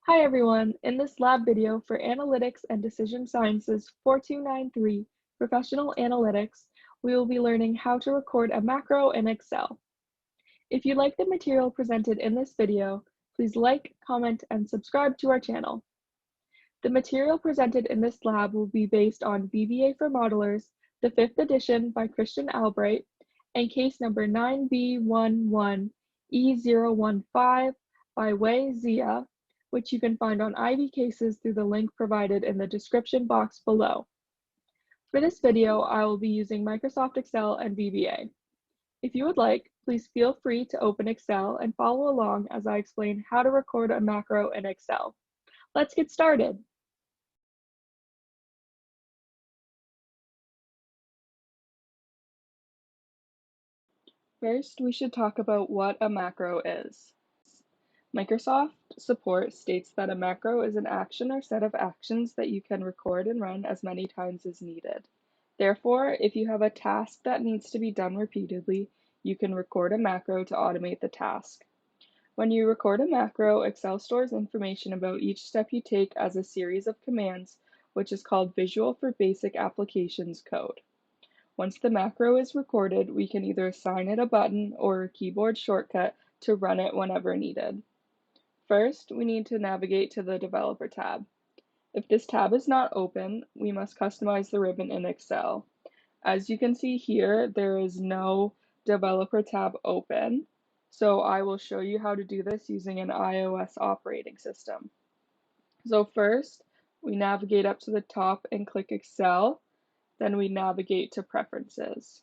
Hi everyone! In this lab video for Analytics and Decision Sciences 4293 Professional Analytics, we will be learning how to record a macro in Excel. If you like the material presented in this video, please like, comment, and subscribe to our channel. The material presented in this lab will be based on VBA for Modelers, the 5th edition by Christian Albright, and case number 9B11E015 by Wei Zia, which you can find on Ivey cases through the link provided in the description box below. For this video, I will be using Microsoft Excel and VBA. If you would like, please feel free to open Excel and follow along as I explain how to record a macro in Excel. Let's get started. First, we should talk about what a macro is. Microsoft support states that a macro is an action or set of actions that you can record and run as many times as needed. Therefore, if you have a task that needs to be done repeatedly, you can record a macro to automate the task. When you record a macro, Excel stores information about each step you take as a series of commands, which is called Visual for Basic Applications code. Once the macro is recorded, we can either assign it a button or a keyboard shortcut to run it whenever needed. First, we need to navigate to the Developer tab. If this tab is not open, we must customize the ribbon in Excel. As you can see here, there is no Developer tab open, so I will show you how to do this using an iOS operating system. So first, we navigate up to the top and click Excel, then we navigate to Preferences.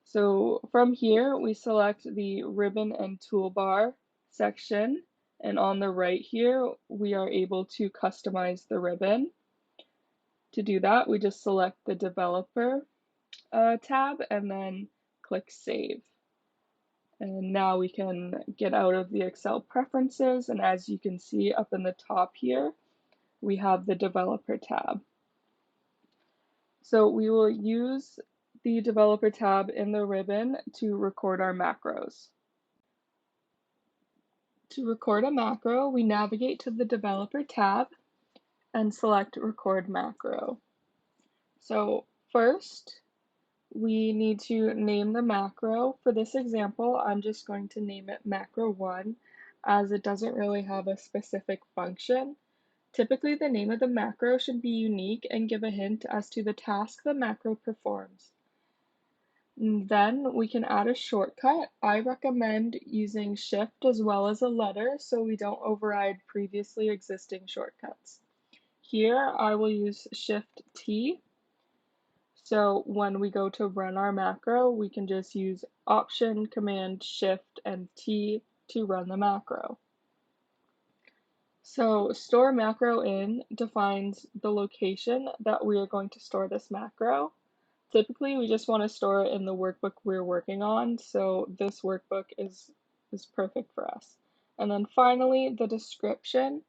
So from here, we select the Ribbon and Toolbar section, and on the right here, we are able to customize the ribbon. To do that, we just select the Developer tab and then click Save. And now we can get out of the Excel preferences, and as you can see up in the top here, we have the Developer tab. So we will use the Developer tab in the ribbon to record our macros. To record a macro, we navigate to the Developer tab and select Record Macro. So first, we need to name the macro. For this example, I'm just going to name it Macro 1 as it doesn't really have a specific function. Typically, the name of the macro should be unique and give a hint as to the task the macro performs. And then we can add a shortcut. I recommend using Shift as well as a letter so we don't override previously existing shortcuts. Here I will use Shift T. So when we go to run our macro, we can just use Option, Command, Shift, and T to run the macro. So store macro in defines the location that we are going to store this macro. Typically, we just want to store it in the workbook we're working on, so this workbook is perfect for us. And then finally, the description.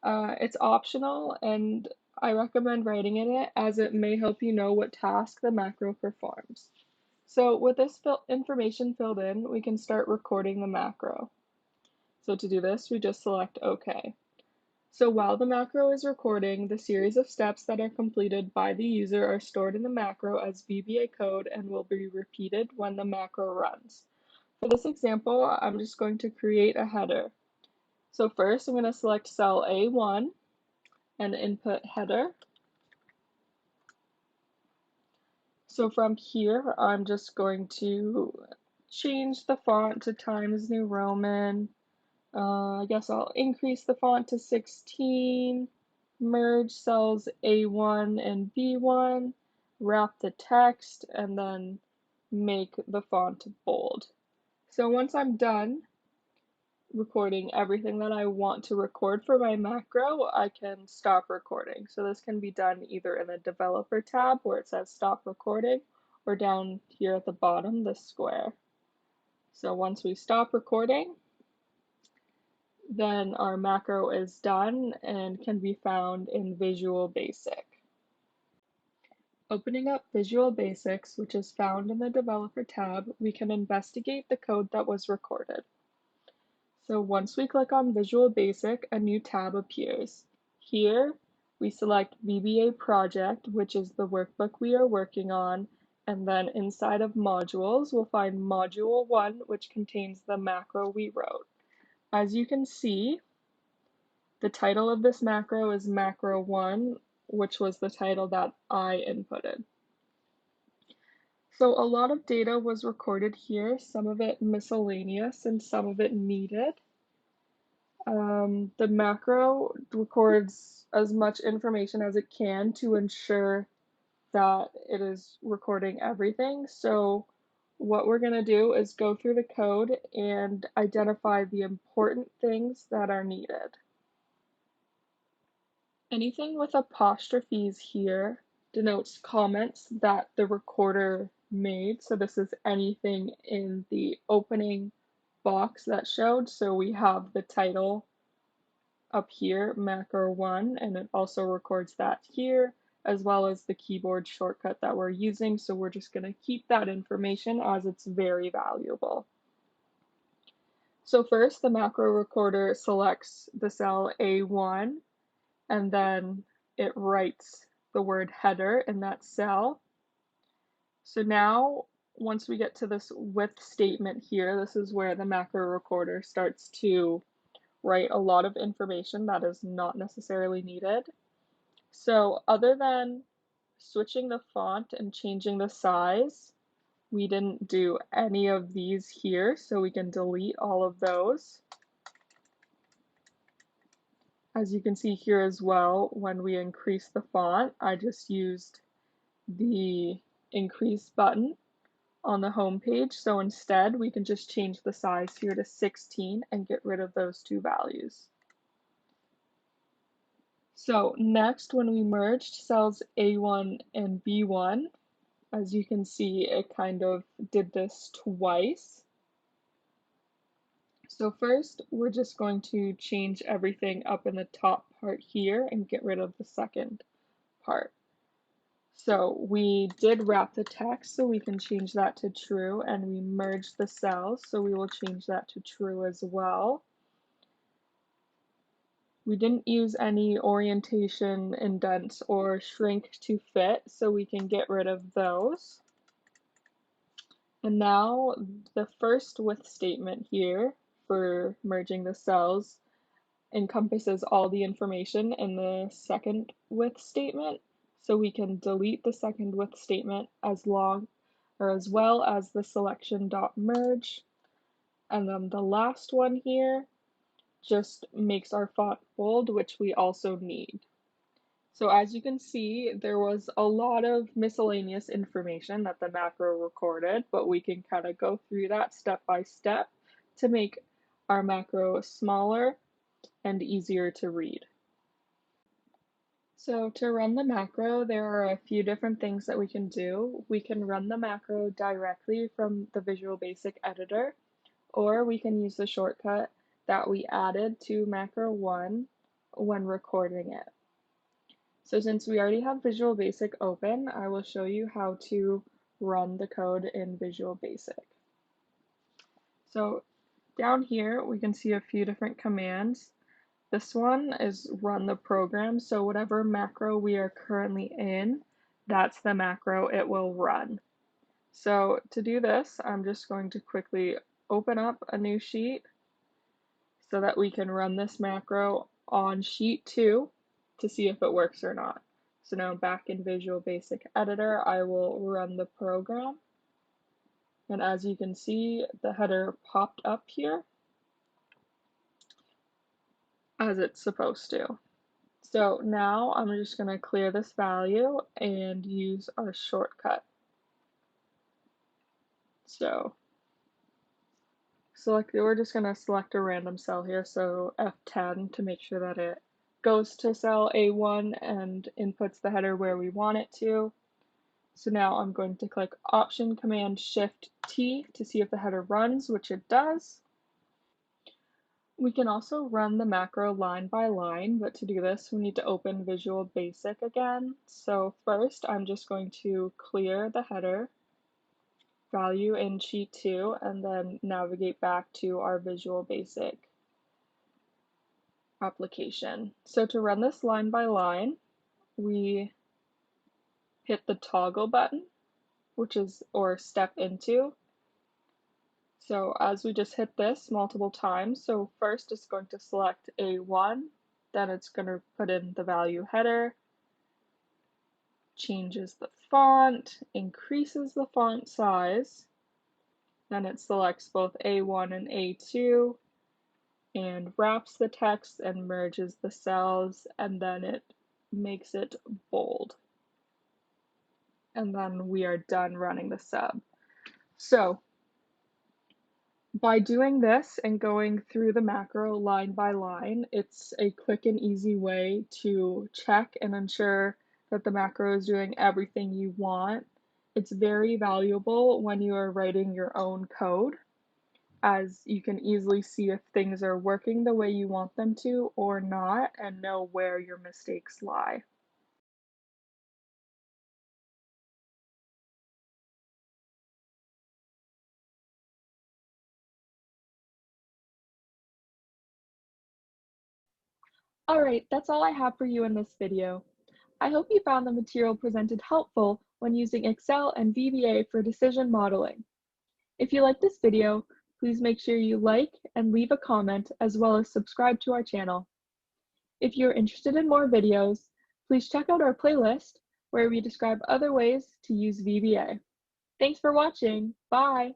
It's optional, and I recommend writing in it as it may help you know what task the macro performs. So with this information filled in, we can start recording the macro. So to do this, we just select OK. So while the macro is recording, the series of steps that are completed by the user are stored in the macro as VBA code and will be repeated when the macro runs. For this example, I'm just going to create a header. So first, I'm going to select cell A1 and input header. So from here, I'm just going to change the font to Times New Roman. I guess I'll increase the font to 16, merge cells A1 and B1, wrap the text, and then make the font bold. So once I'm done recording everything that I want to record for my macro, I can stop recording. So this can be done either in the Developer tab where it says Stop Recording, or down here at the bottom, the square. So once we stop recording, then our macro is done and can be found in Visual Basic. Opening up Visual Basics, which is found in the Developer tab, we can investigate the code that was recorded. So once we click on Visual Basic, a new tab appears. Here, we select VBA Project, which is the workbook we are working on, and then inside of Modules, we'll find Module 1, which contains the macro we wrote. As you can see, the title of this macro is Macro 1, which was the title that I inputted. So a lot of data was recorded here, some of it miscellaneous and some of it needed. The macro records as much information as it can to ensure that it is recording everything. So what we're going to do is go through the code and identify the important things that are needed. Anything with apostrophes here denotes comments that the recorder made. So this is anything in the opening box that showed. So we have the title up here, macro 1, and it also records that here, as well as the keyboard shortcut that we're using. So we're just going to keep that information as it's very valuable. So first, the macro recorder selects the cell A1, and then it writes the word header in that cell. So now, once we get to this with statement here, this is where the macro recorder starts to write a lot of information that is not necessarily needed. So other than switching the font and changing the size, we didn't do any of these here, so we can delete all of those. As you can see here as well, when we increase the font, I just used the increase button on the home page. So instead, we can just change the size here to 16 and get rid of those two values. So next, when we merged cells A1 and B1, as you can see, it kind of did this twice. So first, we're just going to change everything up in the top part here and get rid of the second part. So we did wrap the text, so we can change that to true, and we merged the cells, so we will change that to true as well. We didn't use any orientation, indents, or shrink to fit, so we can get rid of those. And now the first with statement here for merging the cells encompasses all the information in the second with statement. So we can delete the second with statement as well as the selection.merge. And then the last one here just makes our font bold, which we also need. So as you can see, there was a lot of miscellaneous information that the macro recorded, but we can kind of go through that step by step to make our macro smaller and easier to read. So to run the macro, there are a few different things that we can do. We can run the macro directly from the Visual Basic editor, or we can use the shortcut that we added to macro 1 when recording it. So since we already have Visual Basic open, I will show you how to run the code in Visual Basic. So down here, we can see a few different commands. This one is run the program, so whatever macro we are currently in, that's the macro it will run. So to do this, I'm just going to quickly open up a new sheet so that we can run this macro on sheet 2 to see if it works or not. So now back in Visual Basic Editor, I will run the program. And as you can see, the header popped up here as it's supposed to. So now I'm just going to clear this value and use our shortcut. So we're just going to select a random cell here, so F10 to make sure that it goes to cell A1 and inputs the header where we want it to. So now I'm going to click Option Command Shift T to see if the header runs, which it does. We can also run the macro line by line, but to do this, we need to open Visual Basic again. So first, I'm just going to clear the header value in sheet 2 and then navigate back to our Visual Basic application. So to run this line by line, we hit the toggle button, or step into. So as we just hit this multiple times, so first it's going to select A1, then it's going to put in the value header, changes the font, increases the font size, then it selects both A1 and A2, and wraps the text and merges the cells, and then it makes it bold. And then we are done running the sub. So by doing this and going through the macro line by line, it's a quick and easy way to check and ensure that the macro is doing everything you want. It's very valuable when you are writing your own code, as you can easily see if things are working the way you want them to or not, and know where your mistakes lie. Alright, that's all I have for you in this video. I hope you found the material presented helpful when using Excel and VBA for decision modeling. If you like this video, please make sure you like and leave a comment, as well as subscribe to our channel. If you're interested in more videos, please check out our playlist where we describe other ways to use VBA. Thanks for watching. Bye.